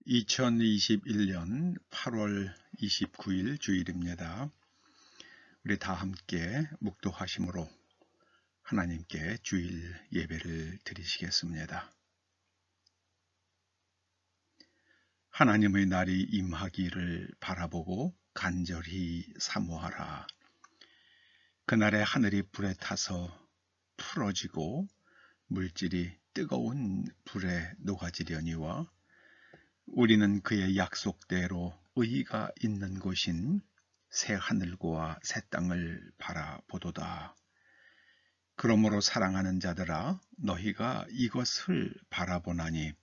2021년 8월 29일 주일입니다. 우리 다 함께 묵도하심으로 하나님께 주일 예배를 드리시겠습니다. 하나님의 날이 임하기를 바라보고 간절히 사모하라. 그날에 하늘이 불에 타서 풀어지고 물질이 뜨거운 불에 녹아지려니와 우리는 그의 약속대로 의의가 있는 곳인 새 하늘과 새 땅을 바라보도다. 그러므로 사랑하는 자들아, 너희가 이것을 바라보나니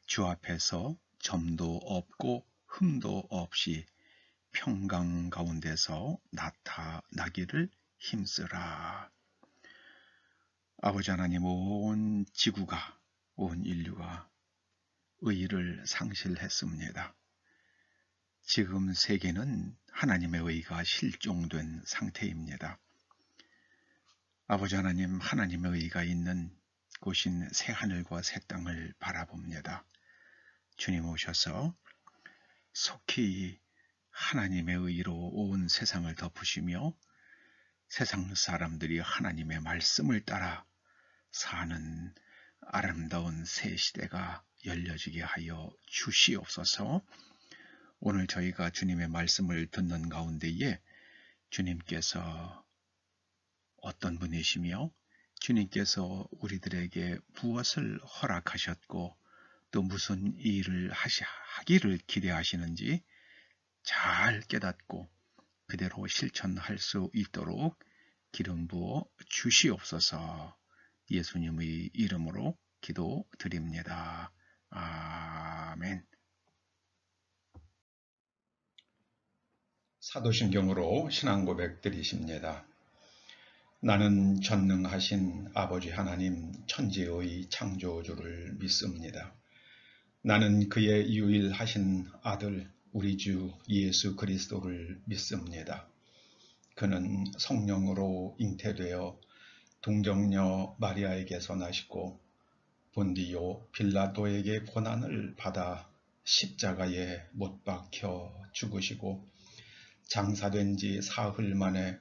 주 앞에서 점도 없고 흠도 없이 평강 가운데서 나타나기를 힘쓰라. 아버지 하나님, 온 지구가, 온 인류가 의의를 상실했습니다. 지금 세계는 하나님의 의의가 실종된 상태입니다. 아버지 하나님, 하나님의 의의가 있는 곳인 새 하늘과 새 땅을 바라봅니다. 주님 오셔서 속히 하나님의 의의로 온 세상을 덮으시며 세상 사람들이 하나님의 말씀을 따라 사는 아름다운 새 시대가 열려지게 하여 주시옵소서. 오늘 저희가 주님의 말씀을 듣는 가운데에 주님께서 어떤 분이시며 주님께서 우리들에게 무엇을 허락하셨고 또 무슨 일을 하기를 기대하시는지 잘 깨닫고 그대로 실천할 수 있도록 기름 부어 주시옵소서. 예수님의 이름으로 기도드립니다. 아멘. 사도신경으로 신앙 고백 드리십니다. 나는 전능하신 아버지 하나님 천지의 창조주를 믿습니다. 나는 그의 유일하신 아들 우리 주 예수 그리스도를 믿습니다. 그는 성령으로 잉태되어 동정녀 마리아에게서 나시고 본디오 빌라도에게 고난을 받아 십자가에 못 박혀 죽으시고 장사된 지 사흘 만에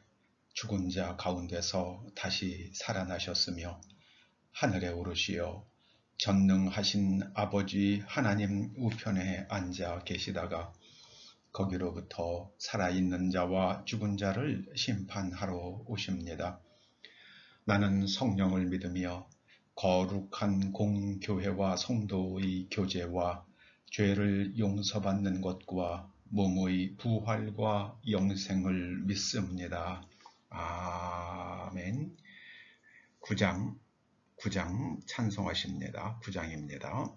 죽은 자 가운데서 다시 살아나셨으며 하늘에 오르시어 전능하신 아버지 하나님 우편에 앉아 계시다가 거기로부터 살아있는 자와 죽은 자를 심판하러 오십니다. 나는 성령을 믿으며 거룩한 공교회와 성도의 교제와 죄를 용서받는 것과 몸의 부활과 영생을 믿습니다. 아멘. 9장 찬송하십니다. 9장입니다.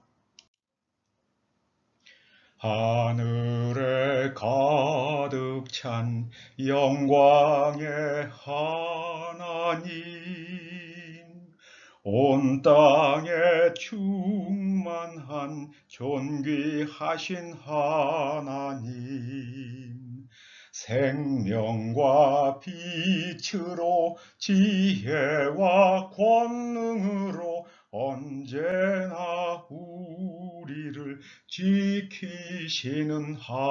하늘에 가득 찬 영광의 하나님, 온 땅에 충만한 존귀하신 하나님, 생명과 빛으로 지혜와 권능으로 언제나 우리를 지키시는 하나님,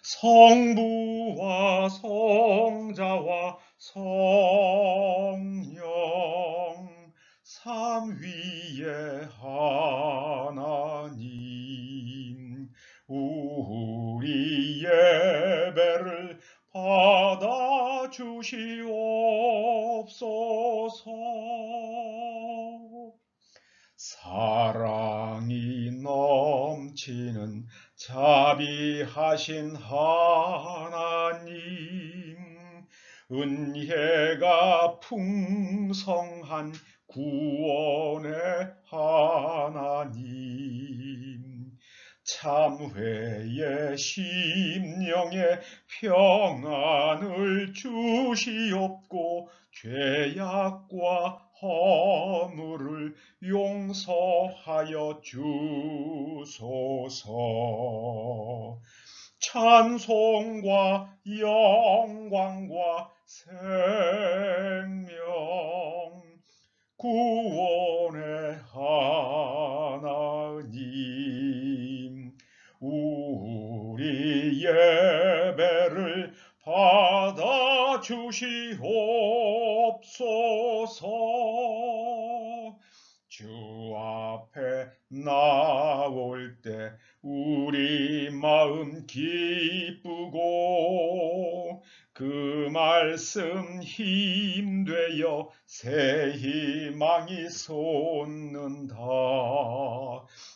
성부와 성자와 성령 삼위의 하나님, 우리 예배를 받아 주시옵소서. 사랑이 넘치는 자비하신 하나님, 은혜가 풍성한 구원의 하나님, 참회의 심령에 평안을 주시옵고 죄악과 허물을 용서하여 주소서. 찬송과 영광과 생명 구원의 하나님, 우리 예배를 받아 주시옵소서. 주 앞에 나올 때 우리 마음 기쁘고 그 말씀 힘되어 새 희망이 솟는다.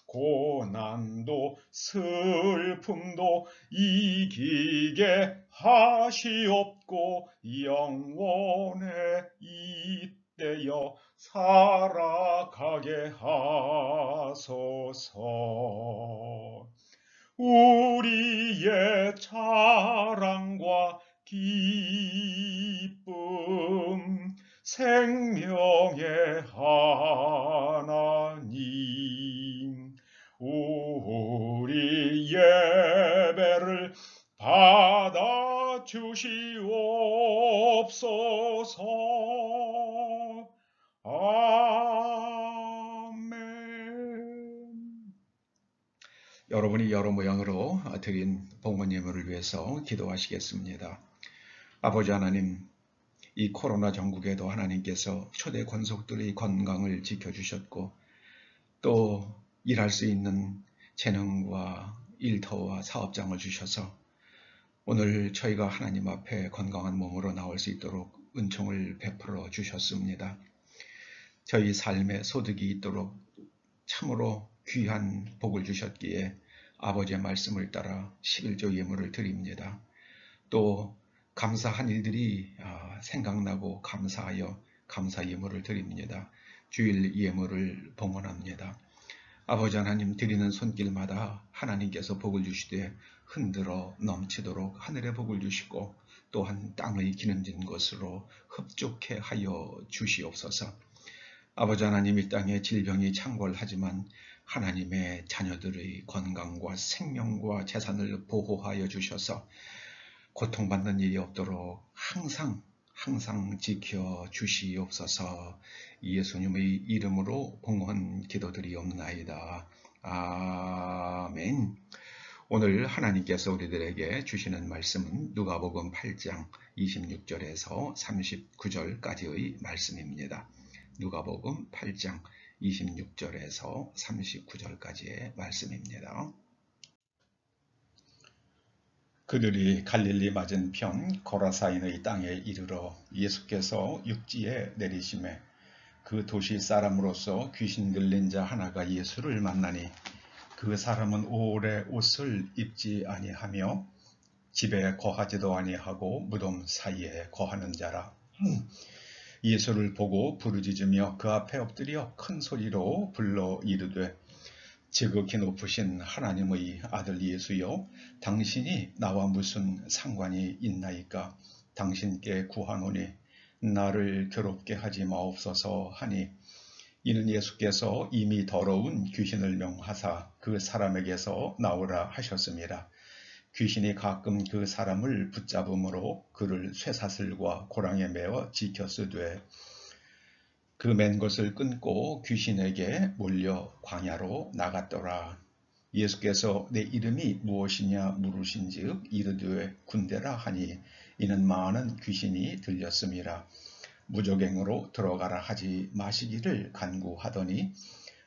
고난도 슬픔도 이기게 하시옵고 영원에 잇대어 살아가게 하소서. 우리의 자랑과 기쁨, 생명의 하나님, 우리 예배를 받아 주시옵소서. 아멘. 여러분이 여러 모양으로 드린 봉헌 예물을 위해서 기도하시겠습니다. 아버지 하나님, 이 코로나 전국에도 하나님께서 초대 권속들의 건강을 지켜주셨고 또 일할 수 있는 재능과 일터와 사업장을 주셔서 오늘 저희가 하나님 앞에 건강한 몸으로 나올 수 있도록 은총을 베풀어 주셨습니다. 저희 삶에 소득이 있도록 참으로 귀한 복을 주셨기에 아버지의 말씀을 따라 11조 예물을 드립니다. 또 감사한 일들이 생각나고 감사하여 감사 예물을 드립니다. 주일 예물을 봉헌합니다. 아버지 하나님, 드리는 손길마다 하나님께서 복을 주시되 흔들어 넘치도록 하늘의 복을 주시고 또한 땅의 기름진 것으로 흡족해 하여 주시옵소서. 아버지 하나님, 이 땅에 질병이 창궐하지만 하나님의 자녀들의 건강과 생명과 재산을 보호하여 주셔서 고통받는 일이 없도록 항상 지켜 주시옵소서. 예수님의 이름으로 봉헌 기도드리옵나이다. 아멘. 오늘 하나님께서 우리들에게 주시는 말씀은 누가복음 8장 26절에서 39절까지의 말씀입니다. 누가복음 8장 26절에서 39절까지의 말씀입니다. 그들이 갈릴리 맞은편 거라사인의 땅에 이르러 예수께서 육지에 내리심에 그 도시 사람으로서 귀신 들린 자 하나가 예수를 만나니 그 사람은 오래 옷을 입지 아니하며 집에 거하지도 아니하고 무덤 사이에 거하는 자라. 예수를 보고 부르짖으며 그 앞에 엎드려 큰 소리로 불러 이르되 지극히 높으신 하나님의 아들 예수여, 당신이 나와 무슨 상관이 있나이까? 당신께 구하노니 나를 괴롭게 하지 마옵소서 하니, 이는 예수께서 이미 더러운 귀신을 명하사 그 사람에게서 나오라 하셨습니다. 귀신이 가끔 그 사람을 붙잡음으로 그를 쇠사슬과 고랑에 매어 지켰으되 그 맨 것을 끊고 귀신에게 몰려 광야로 나갔더라. 예수께서 내 이름이 무엇이냐 물으신즉 이르되 군대라 하니 이는 많은 귀신이 들렸음이라. 무적행으로 들어가라 하지 마시기를 간구하더니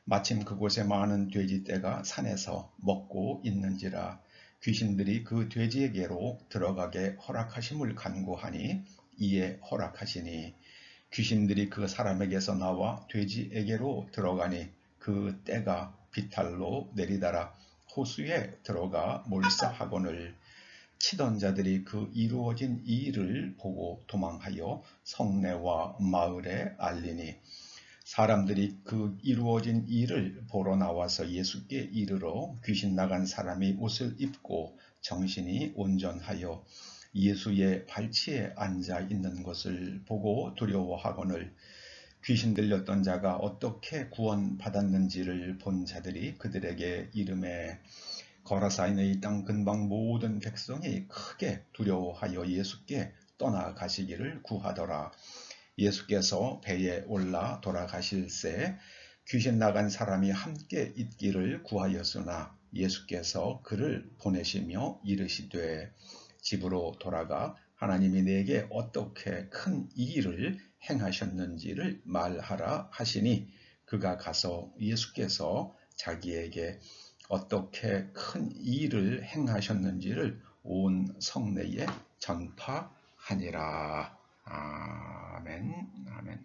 마침 그곳에 많은 돼지떼가 산에서 먹고 있는지라. 귀신들이 그 돼지에게로 들어가게 허락하심을 간구하니 이에 허락하시니 귀신들이 그 사람에게서 나와 돼지에게로 들어가니 그 떼가 비탈로 내리달아 호수에 들어가 몰사하거늘 치던 자들이 그 이루어진 이 일을 보고 도망하여 성내와 마을에 알리니 사람들이 그 이루어진 일을 보러 나와서 예수께 이르러 귀신 나간 사람이 옷을 입고 정신이 온전하여 예수의 발치에 앉아 있는 것을 보고 두려워하거늘 귀신 들렸던 자가 어떻게 구원받았는지를 본 자들이 그들에게 이르매 거라사인의 땅 근방 모든 백성이 크게 두려워하여 예수께 떠나가시기를 구하더라. 예수께서 배에 올라 돌아가실새 귀신 나간 사람이 함께 있기를 구하였으나 예수께서 그를 보내시며 이르시되 집으로 돌아가 하나님이 내게 어떻게 큰 일을 행하셨는지를 말하라 하시니 그가 가서 예수께서 자기에게 어떻게 큰 일을 행하셨는지를 온 성내에 전파하니라. 아멘. 아멘.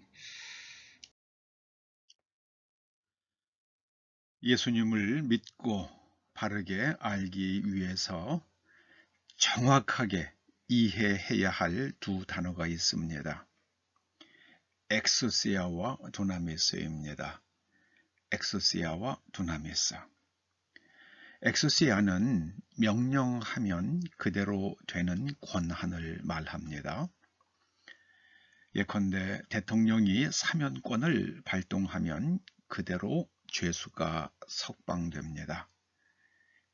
예수님을 믿고 바르게 알기 위해서 정확하게 이해해야 할 두 단어가 있습니다. 엑소시아와 두나미스입니다. 엑소시아와 두나미스. 엑소시아는 명령하면 그대로 되는 권한을 말합니다. 예컨대 대통령이 사면권을 발동하면 그대로 죄수가 석방됩니다.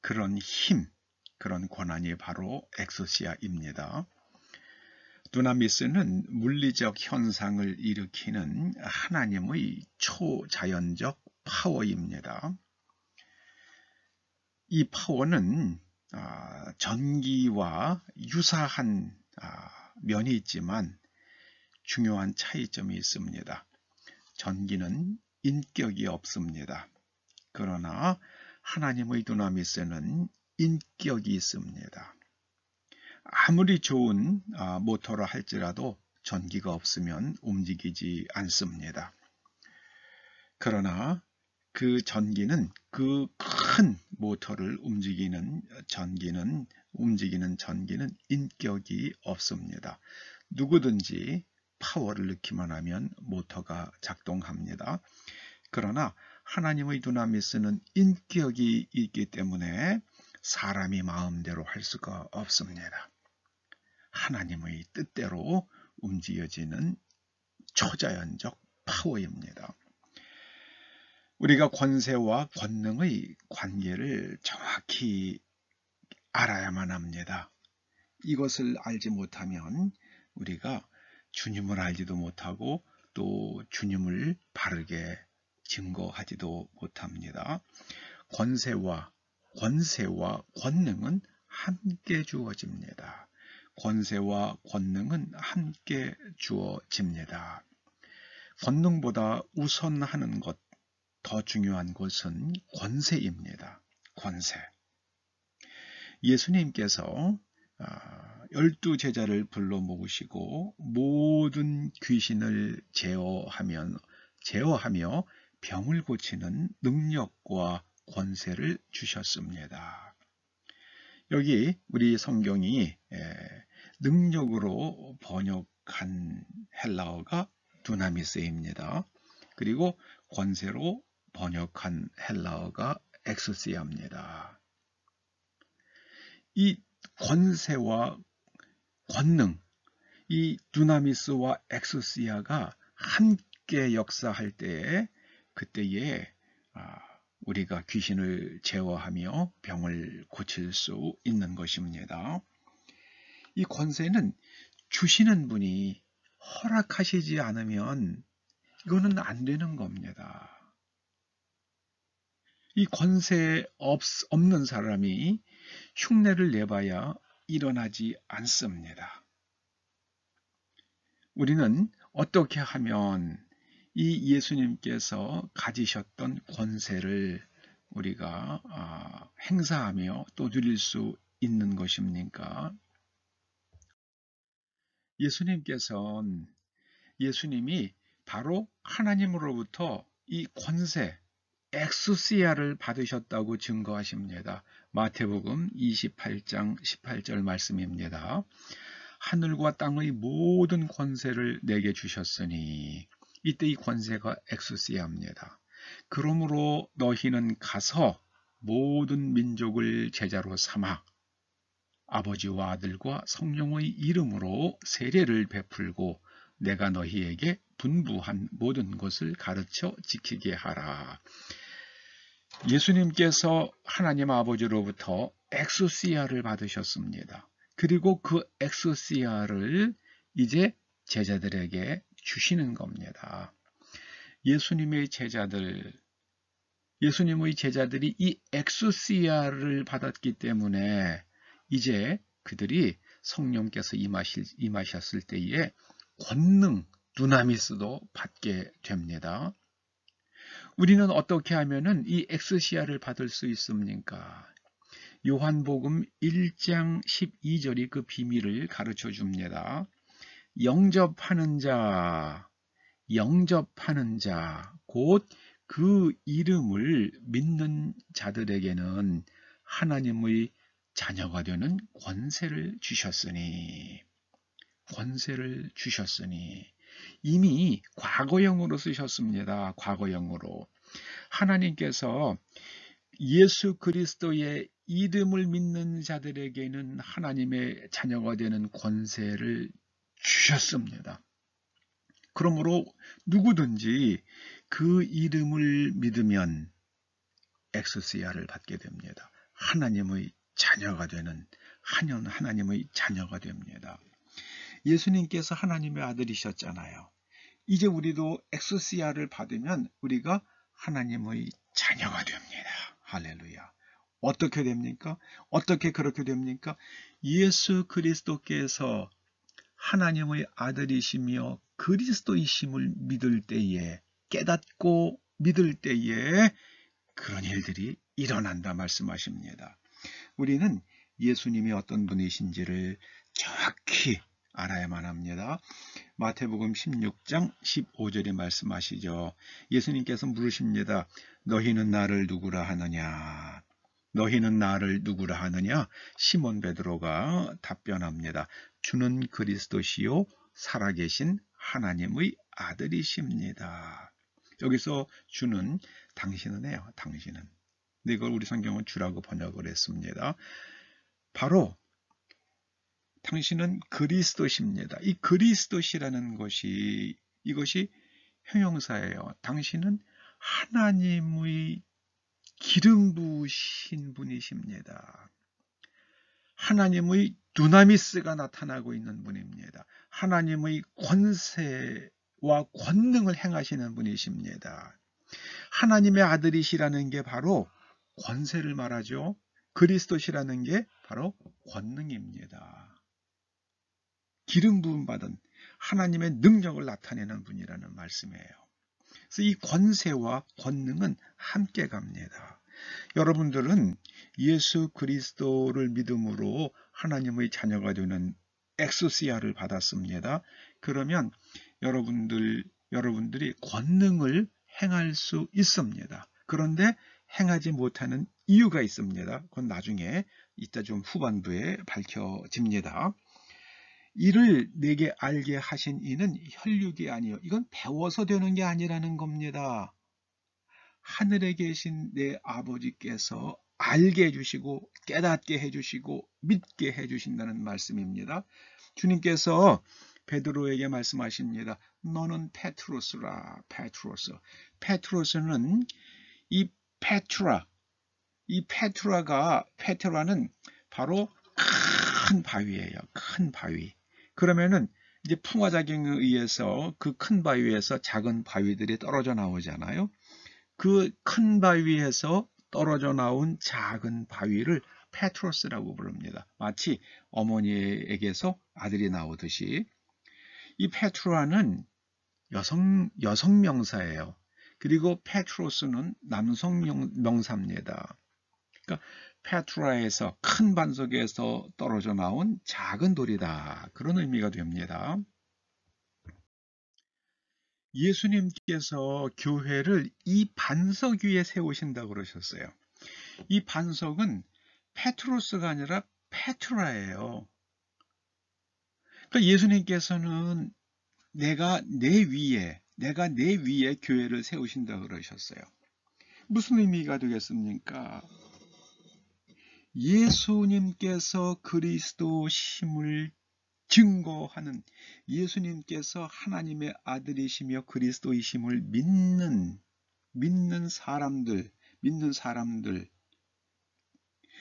그런 힘, 그런 권한이 바로 엑소시아입니다. 두나미스는 물리적 현상을 일으키는 하나님의 초자연적 파워입니다. 이 파워는 전기와 유사한 면이 있지만 중요한 차이점이 있습니다. 전기는 인격이 없습니다. 그러나 하나님의 두나미스는 인격이 있습니다. 아무리 좋은 모터라 할지라도 전기가 없으면 움직이지 않습니다. 그러나 그 전기는, 그 큰 모터를 움직이는 전기는 인격이 없습니다. 누구든지 파워를 넣기만 하면 모터가 작동합니다. 그러나 하나님의 두나미스는 인격이 있기 때문에 사람이 마음대로 할 수가 없습니다. 하나님의 뜻대로 움직여지는 초자연적 파워입니다. 우리가 권세와 권능의 관계를 정확히 알아야만 합니다. 이것을 알지 못하면 우리가 주님을 알지도 못하고 또 주님을 바르게 증거하지도 못합니다. 권세와 권능은 함께 주어집니다. 권세와 권능은 함께 주어집니다. 권능보다 우선하는 것, 더 중요한 것은 권세입니다. 권세. 예수님께서 12제자를 불러 모으시고 모든 귀신을 제어하며 병을 고치는 능력과 권세를 주셨습니다. 여기 우리 성경이 능력으로 번역한 헬라어가 두나미스입니다. 그리고 권세로 번역한 헬라어가 엑소시아입니다. 이 권세와 권능, 이 두나미스와 엑소시아가 함께 역사할 때에 그때에 우리가 귀신을 제어하며 병을 고칠 수 있는 것입니다. 이 권세는 주시는 분이 허락하시지 않으면 이거는 안 되는 겁니다. 이 권세 없는 사람이 흉내를 내봐야 일어나지 않습니다. 우리는 어떻게 하면 이 예수님께서 가지셨던 권세를 우리가 행사하며 또 누릴 수 있는 것입니까? 예수님이 바로 하나님으로부터 이 권세, 엑소시아를 받으셨다고 증거하십니다. 마태복음 28장 18절 말씀입니다. 하늘과 땅의 모든 권세를 내게 주셨으니, 이때 이 권세가 엑소시아입니다. 그러므로 너희는 가서 모든 민족을 제자로 삼아 아버지와 아들과 성령의 이름으로 세례를 베풀고 내가 너희에게 분부한 모든 것을 가르쳐 지키게 하라. 예수님께서 하나님 아버지로부터 엑소시아를 받으셨습니다. 그리고 그 엑소시아를 이제 제자들에게 주시는 겁니다. 예수님의 제자들이 이 엑소시아를 받았기 때문에 이제 그들이 성령께서 임하셨을 때에 권능, 두나미스도 받게 됩니다. 우리는 어떻게 하면은 이 엑소시아를 받을 수 있습니까? 요한복음 1장 12절이 그 비밀을 가르쳐 줍니다. 영접하는 자, 곧 그 이름을 믿는 자들에게는 하나님의 자녀가 되는 권세를 주셨으니 이미 과거형으로 쓰셨습니다. 과거형으로. 하나님께서 예수 그리스도의 이름을 믿는 자들에게는 하나님의 자녀가 되는 권세를 주셨습니다. 그러므로 누구든지 그 이름을 믿으면 엑소시아를 받게 됩니다. 하나님의 자녀가 됩니다. 예수님께서 하나님의 아들이셨잖아요. 이제 우리도 엑소시아를 받으면 우리가 하나님의 자녀가 됩니다. 할렐루야. 어떻게 됩니까? 어떻게 그렇게 됩니까? 예수 그리스도께서 하나님의 아들이시며 그리스도이심을 믿을 때에, 깨닫고 믿을 때에 그런 일들이 일어난다 말씀하십니다. 우리는 예수님이 어떤 분이신지를 정확히 알아야만 합니다. 마태복음 16장 15절에 말씀하시죠. 예수님께서 물으십니다. 너희는 나를 누구라 하느냐? 시몬 베드로가 답변합니다. 주는 그리스도시요 살아계신 하나님의 아들이십니다. 여기서 주는 당신은요. 당신은. 이걸 우리 성경은 주라고 번역을 했습니다. 바로 당신은 그리스도십니다. 이 그리스도시라는 이것이 형용사예요. 당신은 하나님의 기름 부으신 분이십니다. 하나님의 두나미스가 나타나고 있는 분입니다. 하나님의 권세와 권능을 행하시는 분이십니다. 하나님의 아들이시라는 게 바로 권세를 말하죠. 그리스도시라는 게 바로 권능입니다. 기름 부음 받은 하나님의 능력을 나타내는 분이라는 말씀이에요. 그래서 이 권세와 권능은 함께 갑니다. 여러분들은 예수 그리스도를 믿음으로 하나님의 자녀가 되는 엑소시아를 받았습니다. 그러면 여러분들이 권능을 행할 수 있습니다. 그런데 행하지 못하는 이유가 있습니다. 그건 나중에 이따 좀 후반부에 밝혀집니다. 이를 내게 알게 하신 이는 혈육이 아니요. 이건 배워서 되는 게 아니라는 겁니다. 하늘에 계신 내 아버지께서 알게 해주시고 깨닫게 해주시고 믿게 해주신다는 말씀입니다. 주님께서 베드로에게 말씀하십니다. 너는 페트로스라. 페트로스는 이 페트라는 바로 큰 바위예요. 큰 바위. 그러면은 이제 풍화작용에 의해서 그 큰 바위에서 작은 바위들이 떨어져 나오잖아요. 그 큰 바위에서 떨어져 나온 작은 바위를 페트로스라고 부릅니다. 마치 어머니에게서 아들이 나오듯이. 이 페트라는 여성 명사예요. 그리고 페트로스는 남성 명사입니다. 그러니까 페트라에서 큰 반석에서 떨어져 나온 작은 돌이다. 그런 의미가 됩니다. 예수님께서 교회를 이 반석 위에 세우신다고 그러셨어요. 이 반석은 페트로스가 아니라 페트라예요. 그러니까 예수님께서는 내가 내 위에 교회를 세우신다고 그러셨어요. 무슨 의미가 되겠습니까? 예수님께서 그리스도심을 증거하는, 예수님께서 하나님의 아들이시며 그리스도이심을 믿는 사람들,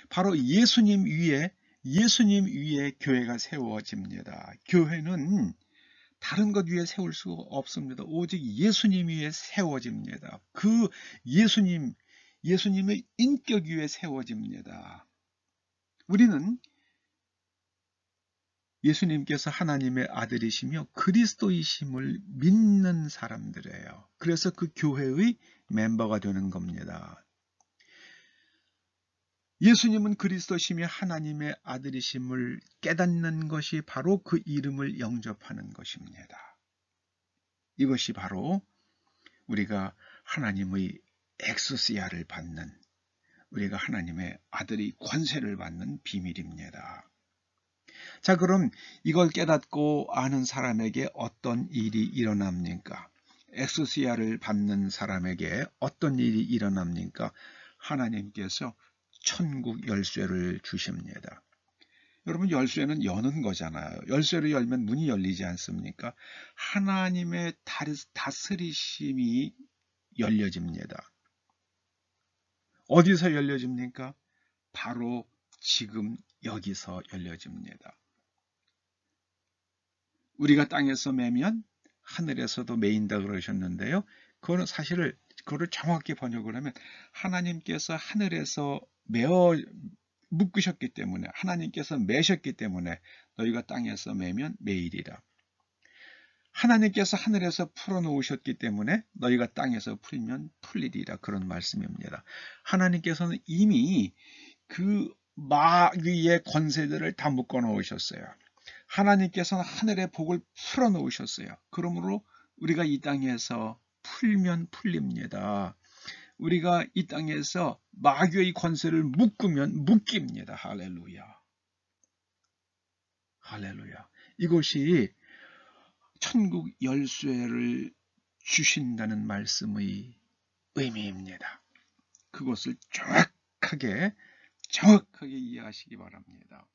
바로 예수님 위에 교회가 세워집니다. 교회는 다른 것 위에 세울 수 없습니다. 오직 예수님 위에 세워집니다. 그 예수님의 인격 위에 세워집니다. 우리는 예수님께서 하나님의 아들이시며 그리스도이심을 믿는 사람들이에요. 그래서 그 교회의 멤버가 되는 겁니다. 예수님은 그리스도시며 하나님의 아들이심을 깨닫는 것이 바로 그 이름을 영접하는 것입니다. 이것이 바로 우리가 하나님의 엑소시아를 받는, 우리가 하나님의 아들의 권세를 받는 비밀입니다. 자, 그럼 이걸 깨닫고 아는 사람에게 어떤 일이 일어납니까? 엑소시아를 받는 사람에게 어떤 일이 일어납니까? 하나님께서 천국 열쇠를 주십니다. 여러분, 열쇠는 여는 거잖아요. 열쇠를 열면 문이 열리지 않습니까? 하나님의 다스리심이 열려집니다. 어디서 열려집니까? 바로 지금 여기서 열려집니다. 우리가 땅에서 매면 하늘에서도 매인다 그러셨는데요. 그거는 사실을 그거를 정확히 번역을 하면 하나님께서 하늘에서 묶으셨기 때문에, 하나님께서 매셨기 때문에 너희가 땅에서 매면 매이리라. 하나님께서 하늘에서 풀어놓으셨기 때문에 너희가 땅에서 풀면 풀리리라. 그런 말씀입니다. 하나님께서는 이미 그 마귀의 권세들을 다 묶어놓으셨어요. 하나님께서는 하늘의 복을 풀어놓으셨어요. 그러므로 우리가 이 땅에서 풀면 풀립니다. 우리가 이 땅에서 마귀의 권세를 묶으면 묶입니다. 할렐루야. 할렐루야. 이것이 천국 열쇠를 주신다는 말씀의 의미입니다. 그것을 정확하게 이해하시기 바랍니다.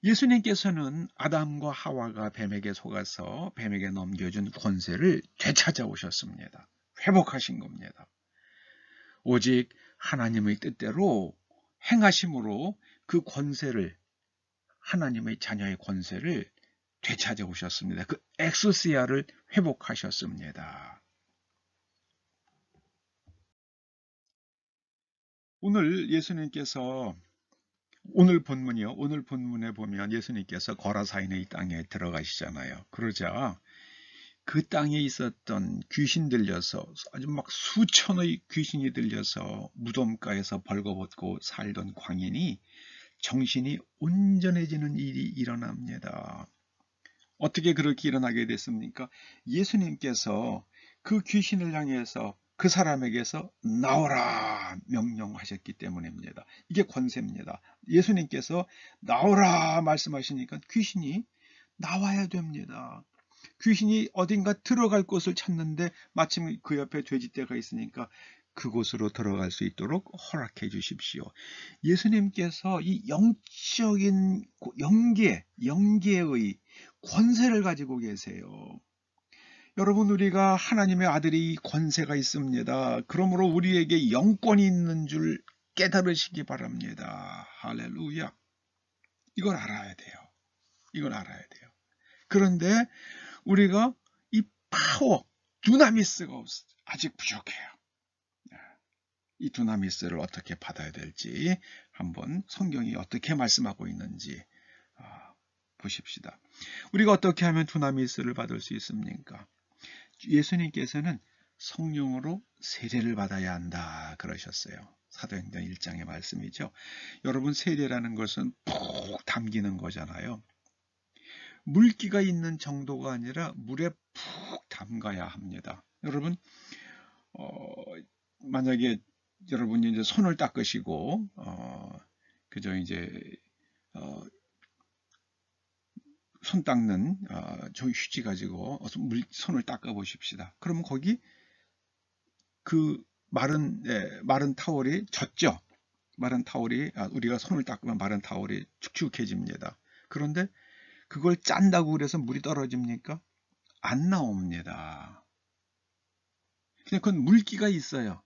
예수님께서는 아담과 하와가 뱀에게 속아서 뱀에게 넘겨준 권세를 되찾아오셨습니다. 회복하신 겁니다. 오직 하나님의 뜻대로 행하심으로 그 권세를, 하나님의 자녀의 권세를 되찾아오셨습니다. 그 엑소시아를 회복하셨습니다. 오늘 예수님께서 오늘 본문에 보면 예수님께서 거라사인의 땅에 들어가시잖아요. 그러자 그 땅에 있었던 귀신 들려서 아주 막 수천의 귀신이 들려서 무덤가에서 벌거벗고 살던 광인이 정신이 온전해지는 일이 일어납니다. 어떻게 그렇게 일어나게 됐습니까? 예수님께서 그 귀신을 향해서 그 사람에게서 나오라 명령하셨기 때문입니다. 이게 권세입니다. 예수님께서 나오라 말씀하시니까 귀신이 나와야 됩니다. 귀신이 어딘가 들어갈 곳을 찾는데 마침 그 옆에 돼지떼가 있으니까 그곳으로 들어갈 수 있도록 허락해 주십시오. 예수님께서 이 영적인 영계의 권세를 가지고 계세요. 여러분, 우리가 하나님의 아들이 권세가 있습니다. 그러므로 우리에게 영권이 있는 줄 깨달으시기 바랍니다. 할렐루야. 이걸 알아야 돼요. 이걸 알아야 돼요. 그런데 우리가 이 파워, 두나미스가 아직 부족해요. 이 두나미스를 어떻게 받아야 될지 한번 성경이 어떻게 말씀하고 있는지 보십시다. 우리가 어떻게 하면 두나미스를 받을 수 있습니까? 예수님께서는 성령으로 세례를 받아야 한다 그러셨어요. 사도행전 1장의 말씀이죠. 여러분, 세례라는 것은 푹 담기는 거잖아요. 물기가 있는 정도가 아니라 물에 푹 담가야 합니다. 여러분, 만약에 여러분이 이제 손을 닦으시고, 그저 이제, 손 닦는 저 휴지 가지고 손을 닦아 보십시다. 그러면 거기 그 마른 타월이 젖죠. 마른 타월이 우리가 손을 닦으면 마른 타월이 축축해집니다. 그런데 그걸 짠다고 그래서 물이 떨어집니까? 안 나옵니다. 그냥 그건 물기가 있어요.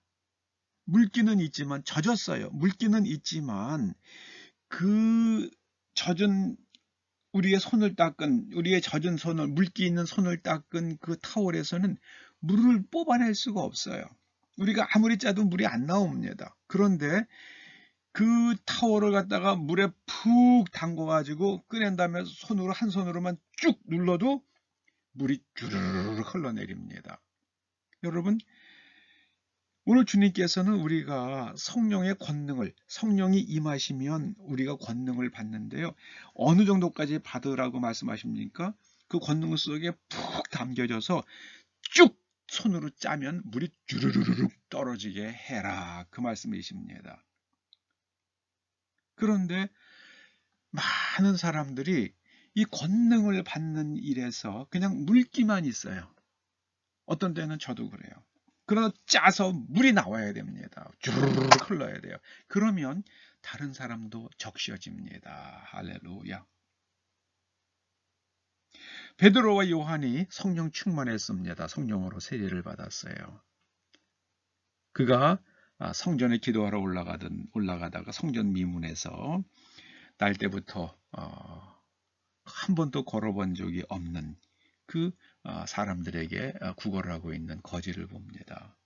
물기는 있지만 젖었어요. 물기는 있지만 그 젖은 우리의 손을 닦은, 우리의 젖은 손을, 물기 있는 손을 닦은 그 타월에서는 물을 뽑아낼 수가 없어요. 우리가 아무리 짜도 물이 안 나옵니다. 그런데 그 타월을 갖다가 물에 푹 담궈가지고 끓인 다음에 손으로, 한 손으로만 쭉 눌러도 물이 주르륵 흘러내립니다. 여러분, 오늘 주님께서는 우리가 성령의 권능을, 성령이 임하시면 우리가 권능을 받는데요. 어느 정도까지 받으라고 말씀하십니까? 그 권능 속에 푹 담겨져서 쭉 손으로 짜면 물이 주르르륵 떨어지게 해라. 그 말씀이십니다. 그런데 많은 사람들이 이 권능을 받는 일에서 그냥 물기만 있어요. 어떤 때는 저도 그래요. 그러나 짜서 물이 나와야 됩니다. 주르륵 흘러야 돼요. 그러면 다른 사람도 적셔집니다. 할렐루야. 베드로와 요한이 성령 충만했습니다. 성령으로 세례를 받았어요. 그가 성전에 기도하러 올라가다가 성전 미문에서 날 때부터 한 번도 걸어본 적이 없는 그 사람들에게 구걸을 하고 있는 거지를 봅니다.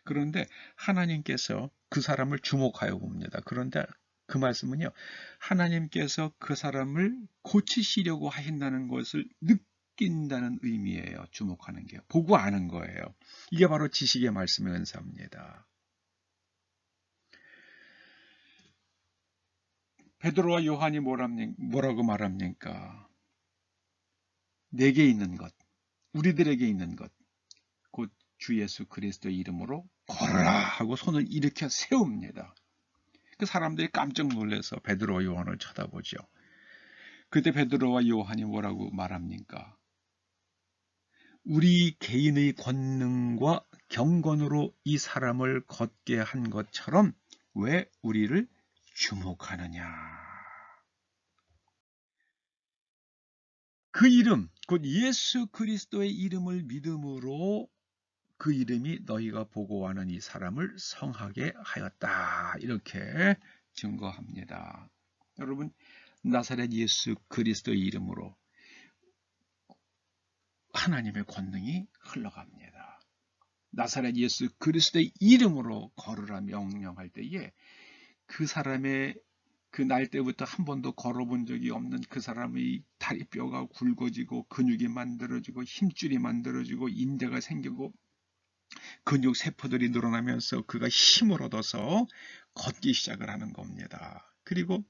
그런데 하나님께서 그 사람을 주목하여 봅니다. 그런데 그 말씀은요, 하나님께서 그 사람을 고치시려고 하신다는 것을 느낀다는 의미예요. 주목하는 게. 보고 아는 거예요. 이게 바로 지식의 말씀의 은사입니다. 베드로와 요한이 뭐라고 말합니까? 내게 있는 것, 우리들에게 있는 것, 곧 주 예수 그리스도의 이름으로 걸어라 하고 손을 일으켜 세웁니다. 그 사람들이 깜짝 놀라서 베드로와 요한을 쳐다보죠. 그때 베드로와 요한이 뭐라고 말합니까? 우리 개인의 권능과 경건으로 이 사람을 걷게 한 것처럼 왜 우리를 주목하느냐. 그 이름, 곧 예수 그리스도의 이름을 믿음으로 그 이름이 너희가 보고하는 이 사람을 성하게 하였다. 이렇게 증거합니다. 여러분, 나사렛 예수 그리스도의 이름으로 하나님의 권능이 흘러갑니다. 나사렛 예수 그리스도의 이름으로 걸으라 명령할 때에 그 사람의 그 날 때부터 한 번도 걸어본 적이 없는 그 사람의 다리뼈가 굵어지고 근육이 만들어지고 힘줄이 만들어지고 인대가 생기고 근육 세포들이 늘어나면서 그가 힘을 얻어서 걷기 시작을 하는 겁니다. 그리고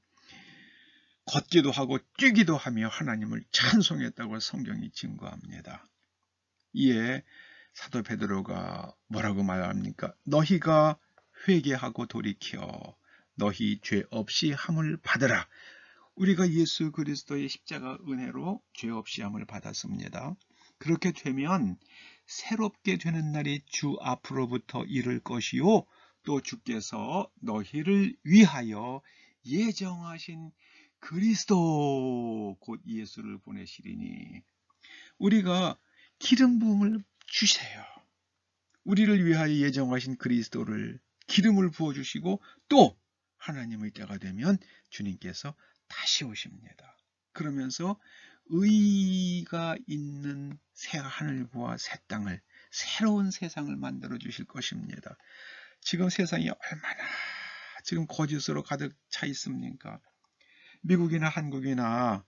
걷기도 하고 뛰기도 하며 하나님을 찬송했다고 성경이 증거합니다. 이에 사도 베드로가 뭐라고 말합니까? 너희가 회개하고 돌이켜 너희 죄 없이 함을 받으라. 우리가 예수 그리스도의 십자가 은혜로 죄 없이 함을 받았습니다. 그렇게 되면 새롭게 되는 날이 주 앞으로부터 이를 것이요 또 주께서 너희를 위하여 예정하신 그리스도 곧 예수를 보내시리니 우리가 기름 부음을 주세요. 우리를 위하여 예정하신 그리스도를 기름을 부어주시고 또 하나님의 때가 되면 주님께서 다시 오십니다. 그러면서 의가 있는 새 하늘과 새 땅을 새로운 세상을 만들어 주실 것입니다. 지금 세상이 얼마나 지금 거짓으로 가득 차 있습니까? 미국이나 한국이나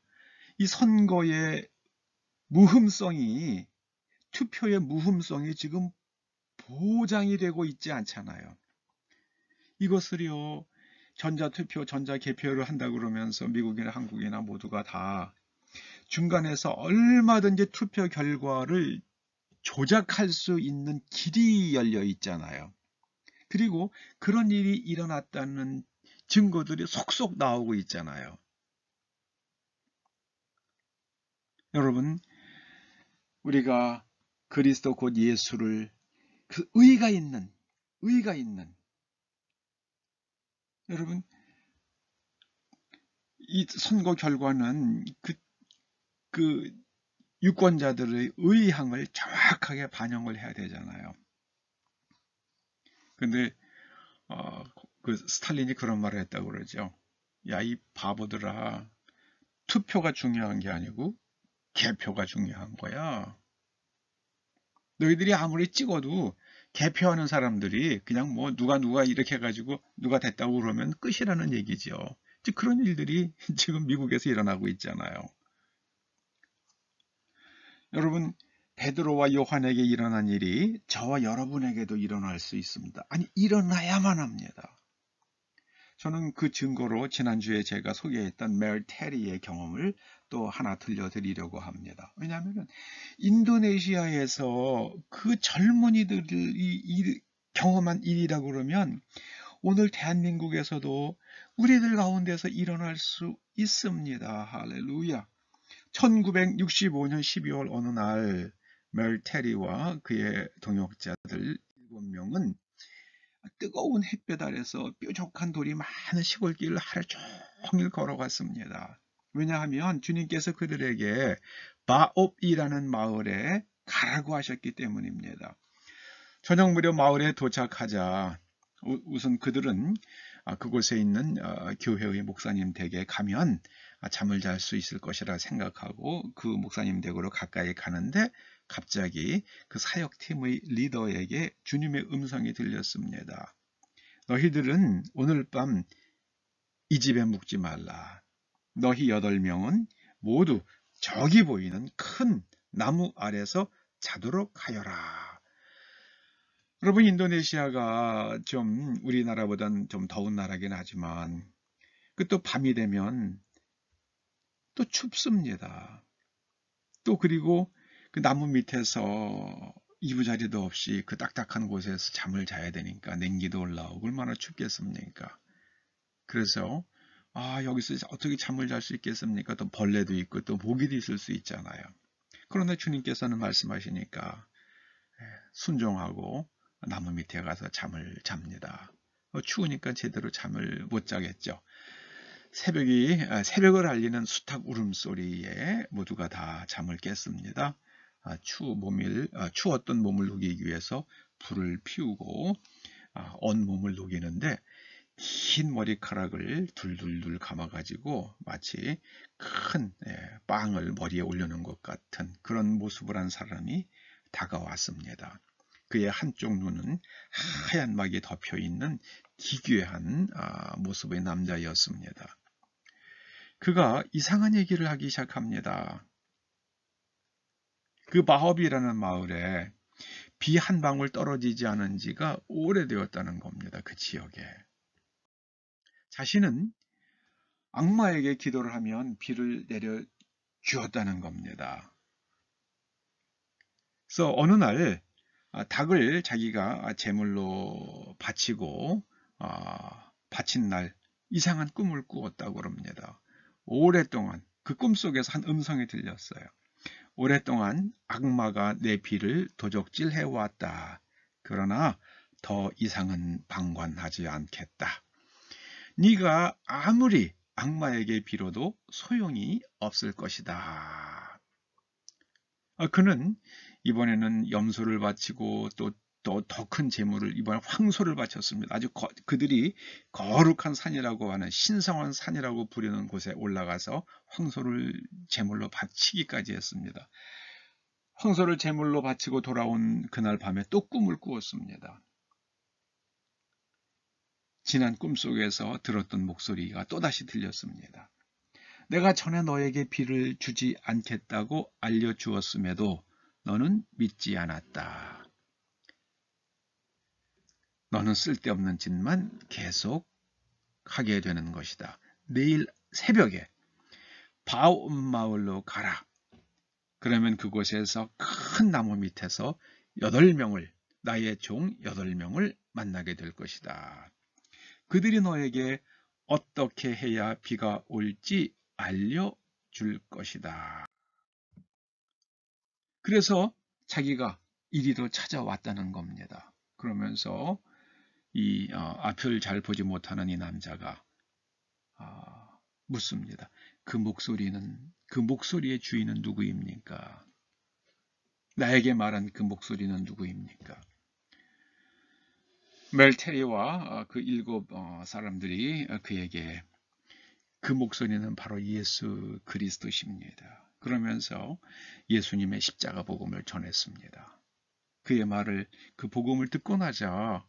이 선거의 무흠성이 투표의 무흠성이 지금 보장이 되고 있지 않잖아요. 이것을요 전자투표, 전자개표를 한다 그러면서 미국이나 한국이나 모두가 다 중간에서 얼마든지 투표 결과를 조작할 수 있는 길이 열려 있잖아요. 그리고 그런 일이 일어났다는 증거들이 속속 나오고 있잖아요. 여러분, 우리가 그리스도 곧 예수를 그 의가 있는 여러분 이 선거 결과는 그 유권자들의 의향을 정확하게 반영을 해야 되잖아요. 근데 그 스탈린이 그런 말을 했다고 그러죠. 야, 이 바보들아, 투표가 중요한 게 아니고 개표가 중요한 거야. 너희들이 아무리 찍어도 개표하는 사람들이 그냥 뭐 누가 이렇게 해가지고 누가 됐다고 그러면 끝이라는 얘기죠. 즉 그런 일들이 지금 미국에서 일어나고 있잖아요. 여러분, 베드로와 요한에게 일어난 일이 저와 여러분에게도 일어날 수 있습니다. 아니, 일어나야만 합니다. 저는 그 증거로 지난주에 제가 소개했던 멜 테리의 경험을 또 하나 들려드리려고 합니다. 왜냐하면 인도네시아에서 그 젊은이들이 경험한 일이라고 그러면 오늘 대한민국에서도 우리들 가운데서 일어날 수 있습니다. 할렐루야. 1965년 12월 어느 날 멜 테리와 그의 동역자들 7명은 뜨거운 햇볕 아래서 뾰족한 돌이 많은 시골길을 하루 종일 걸어갔습니다. 왜냐하면 주님께서 그들에게 바옵이라는 마을에 가라고 하셨기 때문입니다. 저녁 무렵 마을에 도착하자 우선 그들은 그곳에 있는 교회의 목사님 댁에 가면 잠을 잘 수 있을 것이라 생각하고 그 목사님 댁으로 가까이 가는데 갑자기 그 사역팀의 리더에게 주님의 음성이 들렸습니다. 너희들은 오늘 밤 이 집에 묵지 말라. 너희 8명은 모두 저기 보이는 큰 나무 아래서 자도록 하여라. 여러분, 인도네시아가 좀 우리나라보단 좀 더운 나라긴 하지만 그 또 밤이 되면 또 춥습니다. 또 그리고 그 나무 밑에서 이부자리도 없이 그 딱딱한 곳에서 잠을 자야 되니까 냉기도 올라오고 얼마나 춥겠습니까? 그래서 여기서 어떻게 잠을 잘 수 있겠습니까? 또 벌레도 있고 또 모기도 있을 수 있잖아요. 그런데 주님께서는 말씀하시니까 순종하고 나무 밑에 가서 잠을 잡니다. 추우니까 제대로 잠을 못 자겠죠. 새벽을 알리는 수탉 울음소리에 모두가 다 잠을 깼습니다. 추웠던 몸을 녹이기 위해서 불을 피우고 온몸을 녹이는데 흰 머리카락을 둘둘둘 감아가지고 마치 큰 빵을 머리에 올려놓은 것 같은 그런 모습을 한 사람이 다가왔습니다. 그의 한쪽 눈은 하얀 막이 덮여있는 기괴한 모습의 남자였습니다. 그가 이상한 얘기를 하기 시작합니다. 그 바홉이라는 마을에 비 한 방울 떨어지지 않은 지가 오래되었다는 겁니다. 그 지역에. 자신은 악마에게 기도를 하면 비를 내려 주었다는 겁니다. 그래서 어느 날 닭을 자기가 제물로 바치고 바친 날 이상한 꿈을 꾸었다고 그럽니다. 오랫동안 그 꿈속에서 한 음성이 들렸어요. 오랫동안 악마가 내 비를 도적질해 왔다. 그러나 더 이상은 방관하지 않겠다. 네가 아무리 악마에게 빌어도 소용이 없을 것이다. 그는 이번에는 염소를 바치고 또 더 큰 제물을 이번에 황소를 바쳤습니다. 아주 그들이 거룩한 산이라고 하는 신성한 산이라고 부르는 곳에 올라가서 황소를 제물로 바치기까지 했습니다. 황소를 제물로 바치고 돌아온 그날 밤에 또 꿈을 꾸었습니다. 지난 꿈속에서 들었던 목소리가 또다시 들렸습니다. 내가 전에 너에게 비를 주지 않겠다고 알려주었음에도 너는 믿지 않았다. 너는 쓸데없는 짓만 계속 하게 되는 것이다. 내일 새벽에 바옵 마을로 가라. 그러면 그곳에서 큰 나무 밑에서 8명을 나의 종 8명을 만나게 될 것이다. 그들이 너에게 어떻게 해야 비가 올지 알려줄 것이다. 그래서 자기가 이리로 찾아왔다는 겁니다. 그러면서 이 앞을 잘 보지 못하는 이 남자가 묻습니다. 그 목소리의 주인은 누구입니까? 나에게 말한 그 목소리는 누구입니까? 멜 테리와 그 7 사람들이 그에게 그 목소리는 바로 예수 그리스도십니다. 그러면서 예수님의 십자가 복음을 전했습니다. 그의 말을, 그 복음을 듣고 나자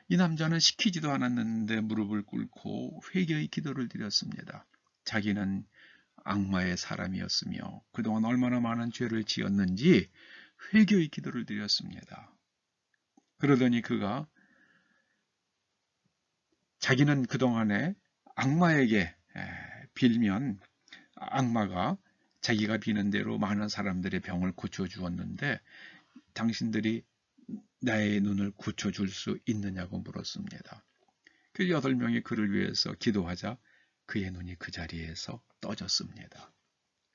이 남자는 시키지도 않았는데 무릎을 꿇고 회개의 기도를 드렸습니다. 자기는 악마의 사람이었으며 그동안 얼마나 많은 죄를 지었는지 회개의 기도를 드렸습니다. 그러더니 그가 자기는 그동안에 악마에게 빌면 악마가 자기가 비는 대로 많은 사람들의 병을 고쳐주었는데 당신들이 나의 눈을 고쳐줄 수 있느냐고 물었습니다. 그 8명이 그를 위해서 기도하자 그의 눈이 그 자리에서 떠졌습니다.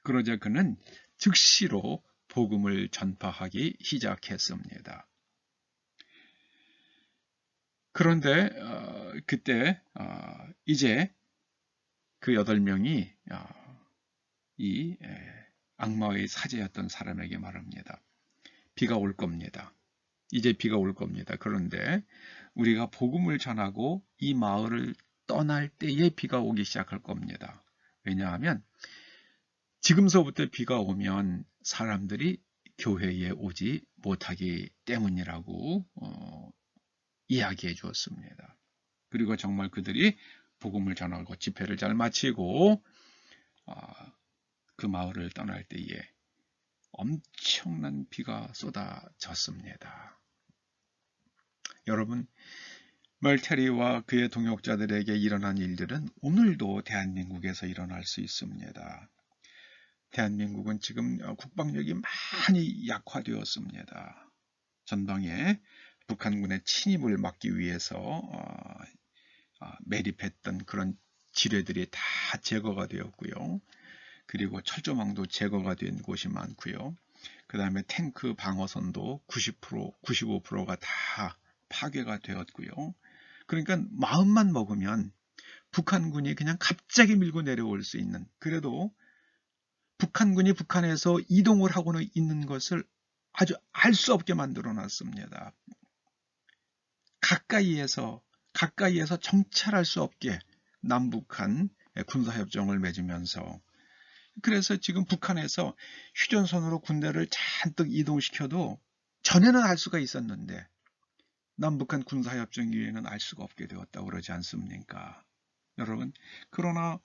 그러자 그는 즉시로 복음을 전파하기 시작했습니다. 그런데 그때 이제 그 8명이 이 악마의 사제였던 사람에게 말합니다. 비가 올 겁니다. 이제 비가 올 겁니다. 그런데 우리가 복음을 전하고 이 마을을 떠날 때에 비가 오기 시작할 겁니다. 왜냐하면 지금서부터 비가 오면 사람들이 교회에 오지 못하기 때문이라고 이야기해 주었습니다. 그리고 정말 그들이 복음을 전하고 집회를 잘 마치고 그 마을을 떠날 때에 엄청난 비가 쏟아졌습니다. 여러분, 멀테리와 그의 동역자들에게 일어난 일들은 오늘도 대한민국에서 일어날 수 있습니다. 대한민국은 지금 국방력이 많이 약화되었습니다. 전방에 북한군의 침입을 막기 위해서 매립했던 그런 지뢰들이 다 제거가 되었고요. 그리고 철조망도 제거가 된 곳이 많고요. 그 다음에 탱크 방어선도 90%, 95%가 다 파괴가 되었고요. 그러니까 마음만 먹으면 북한군이 그냥 갑자기 밀고 내려올 수 있는, 그래도 북한군이 북한에서 이동을 하고는 있는 것을 아주 알 수 없게 만들어 놨습니다. 가까이에서 정찰할 수 없게 남북한 군사협정을 맺으면서, 그래서 지금 북한에서 휴전선으로 군대를 잔뜩 이동시켜도 전에는 알 수가 있었는데 남북한 군사협정 이후에는 알 수가 없게 되었다고 그러지 않습니까? 여러분, 그러나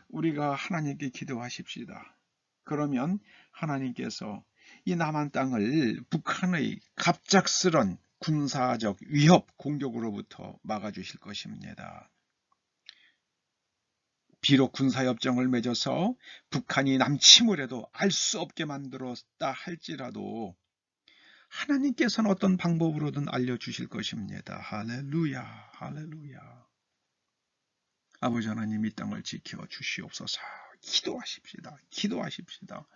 우리가 하나님께 기도하십시다. 그러면 하나님께서 이 남한 땅을 북한의 갑작스런 군사적 위협, 공격으로부터 막아주실 것입니다. 비록 군사협정을 맺어서 북한이 남침을 해도 알 수 없게 만들었다 할지라도 하나님께서는 어떤 방법으로든 알려주실 것입니다. 할렐루야, 할렐루야. 아버지 하나님, 이 땅을 지켜 주시옵소서. 기도하십시다. 기도하십시다.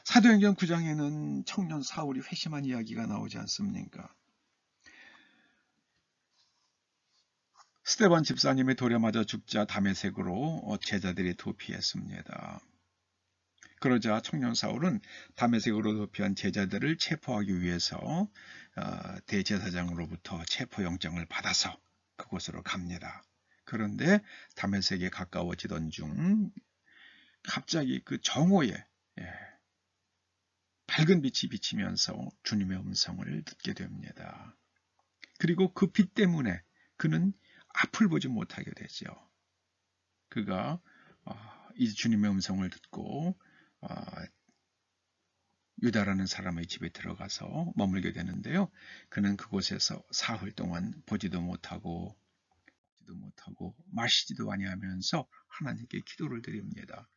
사도행전 9장에는 청년 사울이 회심한 이야기가 나오지 않습니까? 스데반 집사님이 돌에 맞아 죽자 다메섹으로 제자들이 도피했습니다. 그러자 청년 사울은 다메섹으로 도피한 제자들을 체포하기 위해서 대제사장으로부터 체포영장을 받아서 그곳으로 갑니다. 그런데 다메섹에 가까워지던 중 갑자기 그 정오에 밝은 빛이 비치면서 주님의 음성을 듣게 됩니다. 그리고 그 빛 때문에 그는 앞을 보지 못하게 되죠. 그가 이 주님의 음성을 듣고 유다라는 사람의 집에 들어가서 머물게 되는데요. 그는 그곳에서 사흘 동안 보지도 못하고 마시지도 아니하면서 하나님께 기도를 드립니다.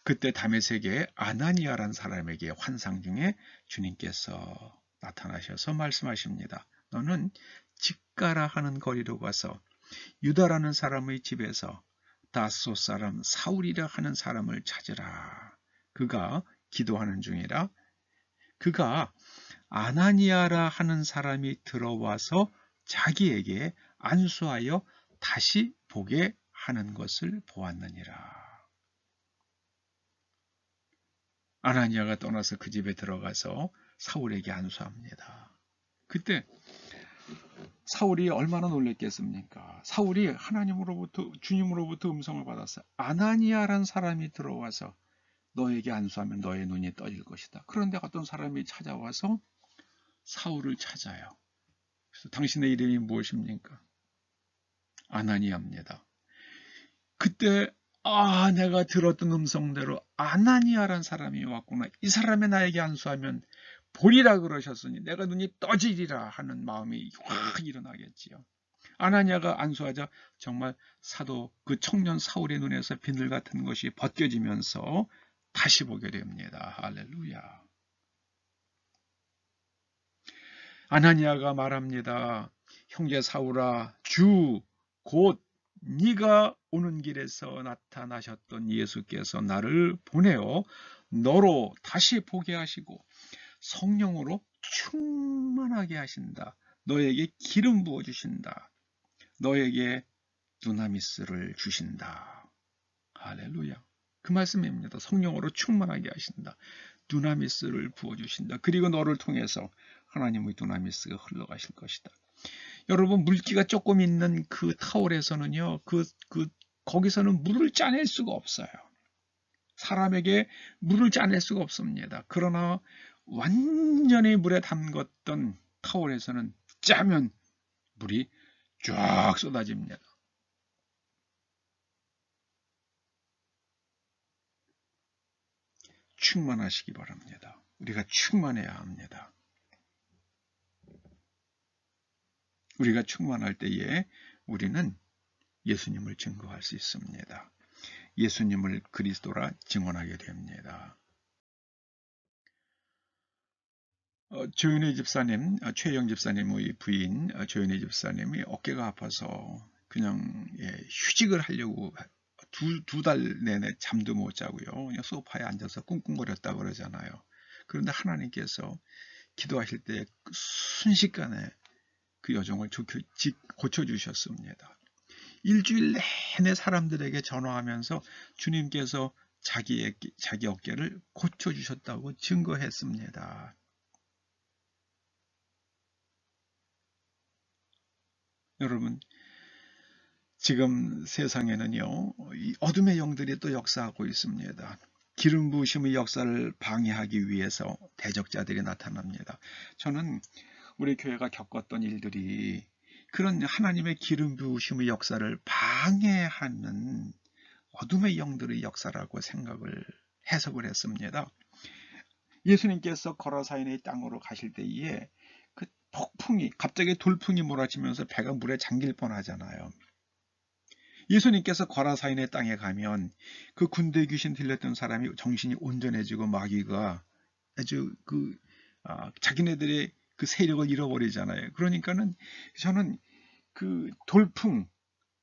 그때 다메섹의 아나니아라는 사람에게 환상 중에 주님께서 나타나셔서 말씀하십니다. 너는 직가라 하는 거리로 가서 유다라는 사람의 집에서 다소 사람 사울이라 하는 사람을 찾으라. 그가 기도하는 중이라. 그가 아나니아라 하는 사람이 들어와서 자기에게 안수하여 다시 보게 하는 것을 보았느니라. 아나니아가 떠나서 그 집에 들어가서 사울에게 안수합니다. 그때 사울이 얼마나 놀랬겠습니까? 사울이 하나님으로부터, 주님으로부터 음성을 받았어요. 아나니아란 사람이 들어와서 너에게 안수하면 너의 눈이 떠질 것이다. 그런데 어떤 사람이 찾아와서 사울을 찾아요. 그래서 당신의 이름이 무엇입니까? 아나니아입니다. 그때 내가 들었던 음성대로 아나니아란 사람이 왔구나. 이 사람이 나에게 안수하면 보리라 그러셨으니 내가 눈이 떠지리라 하는 마음이 확 일어나겠지요. 아나니아가 안수하자 정말 사도 그 청년 사울의 눈에서 비늘 같은 것이 벗겨지면서 다시 보게 됩니다. 할렐루야. 아나니아가 말합니다. 형제 사울아, 주 곧 네가 오는 길에서 나타나셨던 예수께서 나를 보내어 너로 다시 보게 하시고 성령으로 충만하게 하신다. 너에게 기름 부어 주신다. 너에게 두나미스를 주신다. 할렐루야. 그 말씀입니다. 성령으로 충만하게 하신다. 두나미스를 부어 주신다. 그리고 너를 통해서 하나님의 두나미스가 흘러가실 것이다. 여러분, 물기가 조금 있는 그 타월에서는요, 거기서는 물을 짜낼 수가 없어요. 사람에게 물을 짜낼 수가 없습니다. 그러나 완전히 물에 담궜던 타월에서는 짜면 물이 쫙 쏟아집니다. 충만하시기 바랍니다. 우리가 충만해야 합니다. 우리가 충만할 때에 우리는 예수님을 증거할 수 있습니다. 예수님을 그리스도라 증언하게 됩니다. 조윤혜 집사님, 최영 집사님의 부인 조윤혜 집사님이 어깨가 아파서 그냥 휴직을 하려고 두 달 내내 잠도 못 자고요. 그냥 소파에 앉아서 꿍꿍거렸다고 그러잖아요. 그런데 하나님께서 기도하실 때 순식간에 그 여정을 고쳐주셨습니다. 일주일 내내 사람들에게 전화하면서 주님께서 자기 어깨를 고쳐주셨다고 증거했습니다. 여러분, 지금 세상에는요, 이 어둠의 영들이 또 역사하고 있습니다. 기름 부으심의 역사를 방해하기 위해서 대적자들이 나타납니다. 저는 우리 교회가 겪었던 일들이 그런 하나님의 기름 부으심의 역사를 방해하는 어둠의 영들의 역사라고 해석을 했습니다. 예수님께서 거라사인의 땅으로 가실 때에 그 갑자기 돌풍이 몰아치면서 배가 물에 잠길 뻔하잖아요. 예수님께서 거라사인의 땅에 가면 그 군대 귀신 들렸던 사람이 정신이 온전해지고 마귀가 아주 자기네들의 그 세력을 잃어버리잖아요. 그러니까는 저는 그 돌풍,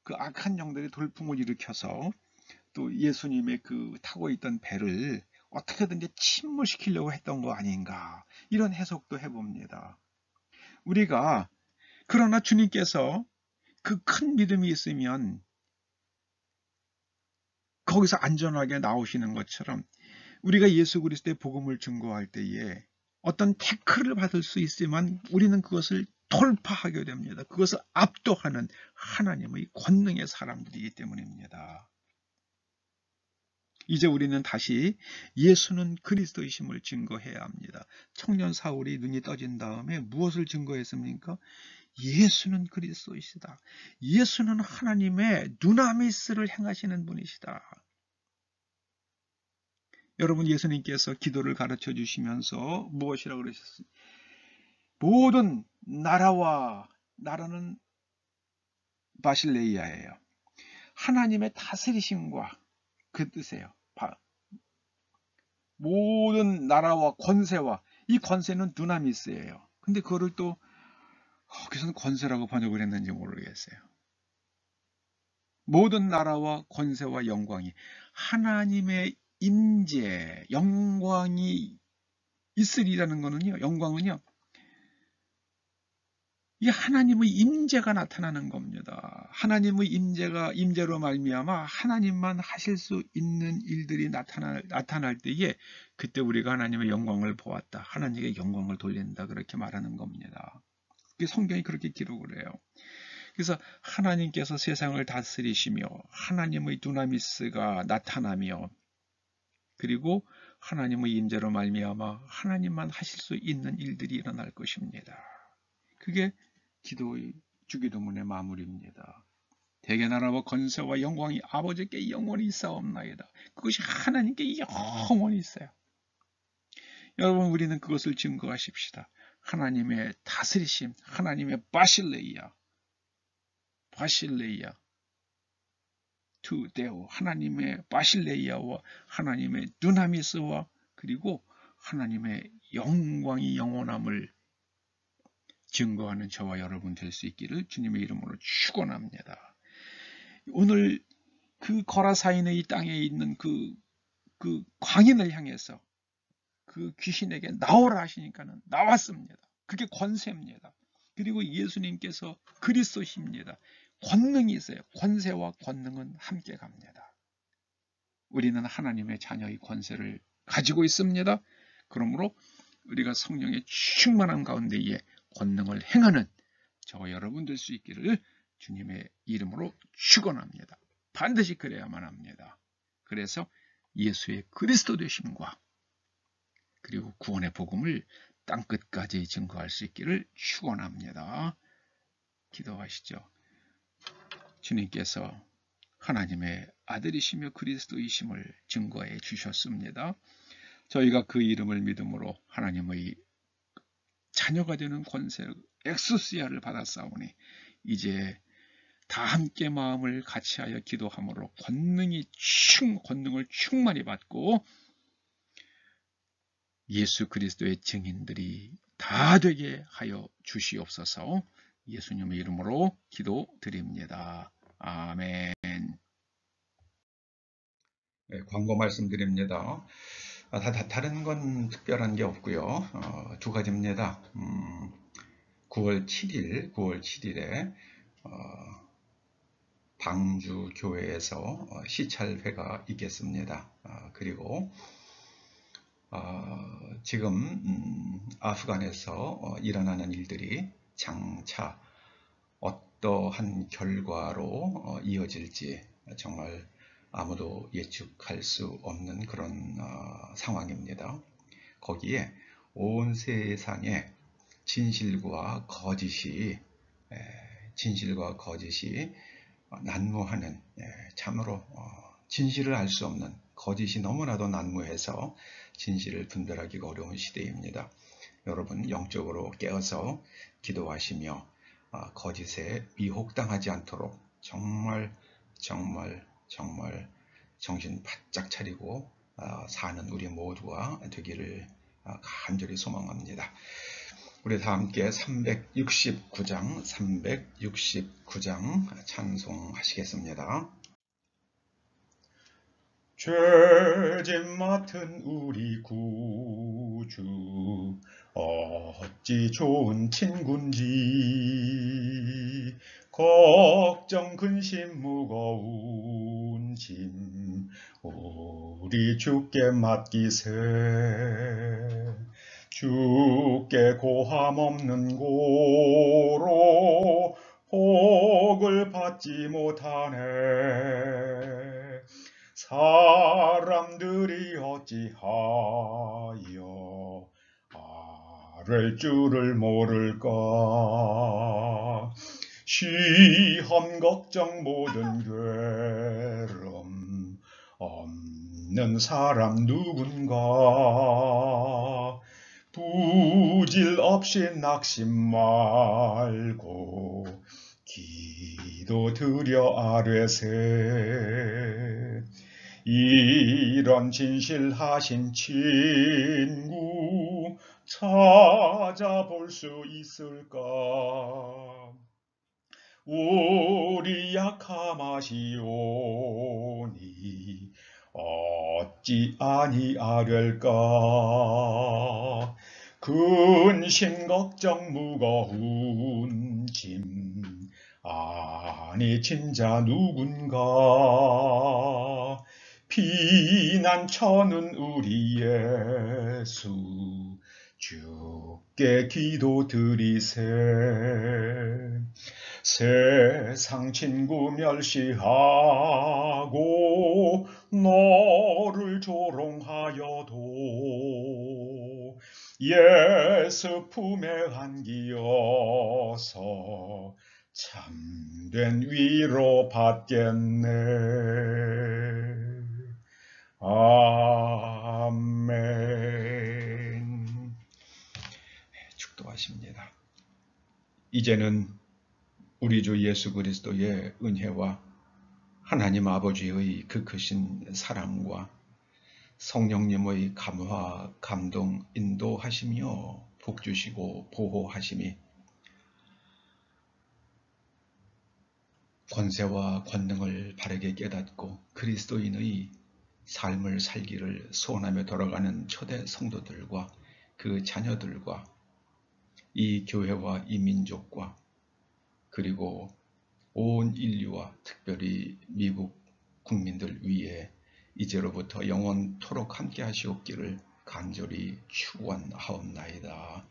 그 악한 영들이 돌풍을 일으켜서 또 예수님의 그 타고 있던 배를 어떻게든지 침몰시키려고 했던 거 아닌가, 이런 해석도 해봅니다. 그러나 주님께서 그 큰 믿음이 있으면 거기서 안전하게 나오시는 것처럼 우리가 예수 그리스도의 복음을 증거할 때에 어떤 태클을 받을 수 있지만 우리는 그것을 돌파하게 됩니다. 그것을 압도하는 하나님의 권능의 사람들이기 때문입니다. 이제 우리는 다시 예수는 그리스도이심을 증거해야 합니다. 청년 사울이 눈이 떠진 다음에 무엇을 증거했습니까? 예수는 그리스도이시다. 예수는 하나님의 두나미스를 행하시는 분이시다. 여러분, 예수님께서 기도를 가르쳐 주시면서 무엇이라고 그러셨습니까? 모든 나라는 바실레이아예요. 하나님의 다스리심과 그 뜻이에요. 모든 나라와 권세와, 이 권세는 두나미스예요. 근데 그거를 또 거기서는 권세라고 번역을 했는지 모르겠어요. 모든 나라와 권세와 영광이, 하나님의 임재, 영광이 있으리라는 거는요, 영광은요, 이 하나님의 임재가 나타나는 겁니다. 하나님의 임재로 말미암아 하나님만 하실 수 있는 일들이 나타날 때에 그때 우리가 하나님의 영광을 보았다, 하나님의 영광을 돌린다, 그렇게 말하는 겁니다. 성경이 그렇게 기록을 해요. 그래서 하나님께서 세상을 다스리시며 하나님의 두나미스가 나타나며 그리고 하나님의 임재로 말미암아 하나님만 하실 수 있는 일들이 일어날 것입니다. 그게 기도의 주기도문의 마무리입니다. 대개 나라와 권세와 영광이 아버지께 영원히 있사옵나이다. 그것이 하나님께 영원히 있어요. 여러분, 우리는 그것을 증거하십시다. 하나님의 다스리심, 하나님의 바실레이아, 투데오, 하나님의 바실레이아와 하나님의 두나미스와 그리고 하나님의 영광이 영원함을 증거하는 저와 여러분 될 수 있기를 주님의 이름으로 축원합니다. 오늘 그 거라사인의 이 땅에 있는 그 광인을 향해서 그 귀신에게 나오라 하시니까는 나왔습니다. 그게 권세입니다. 그리고 예수님께서 그리스도십니다. 권능이 있어요. 권세와 권능은 함께 갑니다. 우리는 하나님의 자녀의 권세를 가지고 있습니다. 그러므로 우리가 성령의 충만한 가운데에 권능을 행하는 저와 여러분 될 수 있기를 주님의 이름으로 축원합니다. 반드시 그래야만 합니다. 그래서 예수의 그리스도 되심과 그리고 구원의 복음을 땅끝까지 증거할 수 있기를 축원합니다. 기도하시죠. 주님께서 하나님의 아들이시며 그리스도이심을 증거해 주셨습니다. 저희가 그 이름을 믿음으로 하나님의 자녀가 되는 권세 엑소시아를 받았사오니 이제 다 함께 마음을 같이하여 기도함으로 권능을 충만히 받고 예수 그리스도의 증인들이 다 되게 하여 주시옵소서. 예수님의 이름으로 기도드립니다. 아멘. 네, 광고 말씀드립니다. 다른 건 특별한 게 없고요. 두 가지입니다. 9월 7일에 방주 교회에서 시찰회가 있겠습니다. 그리고 지금 아프간에서 일어나는 일들이 장차 어떠한 결과로 이어질지 정말 아무도 예측할 수 없는 그런 상황입니다. 거기에 온 세상에 진실과 거짓이 난무하는, 참으로 진실을 알 수 없는, 거짓이 너무나도 난무해서 진실을 분별하기가 어려운 시대입니다. 여러분 영적으로 깨어서 기도하시며 거짓에 미혹당하지 않도록 정말 정신 바짝 차리고 사는 우리 모두가 되기를 간절히 소망합니다. 우리 다 함께 369장 찬송하시겠습니다. 죄짐 맡은 우리 구주 어찌 좋은 친군지 걱정 근심 무거운 짐 우리 주께 맡기세 주께 고함 없는 고로 복을 받지 못하네 사람들이 어찌하여 아랠 줄을 모를까 시험 걱정 모든 괴로움 없는 사람 누군가 부질 없이 낙심 말고 기도 드려 아뢰세 이런 진실하신 친구 찾아볼 수 있을까 우리 약함 아시오니 어찌 아니하려까 근심 걱정 무거운 짐 아니 진짜 누군가 피난처는 우리 예수 주께 기도드리세. 세상 친구 멸시하고 너를 조롱하여도 예수 품에 안기어서 참된 위로 받겠네. 아멘. 축도하십니다. 이제는 우리 주 예수 그리스도의 은혜와 하나님 아버지의 그 크신 사랑과 성령님의 감화, 감동, 인도하시며 복주시고 보호하심이 권세와 권능을 바르게 깨닫고 그리스도인의 삶을 살기를 소원하며 돌아가는 초대 성도들과 그 자녀들과 이 교회와 이 민족과 그리고 온 인류와 특별히 미국 국민들 위에 이제로부터 영원토록 함께 하시옵기를 간절히 축원하옵나이다.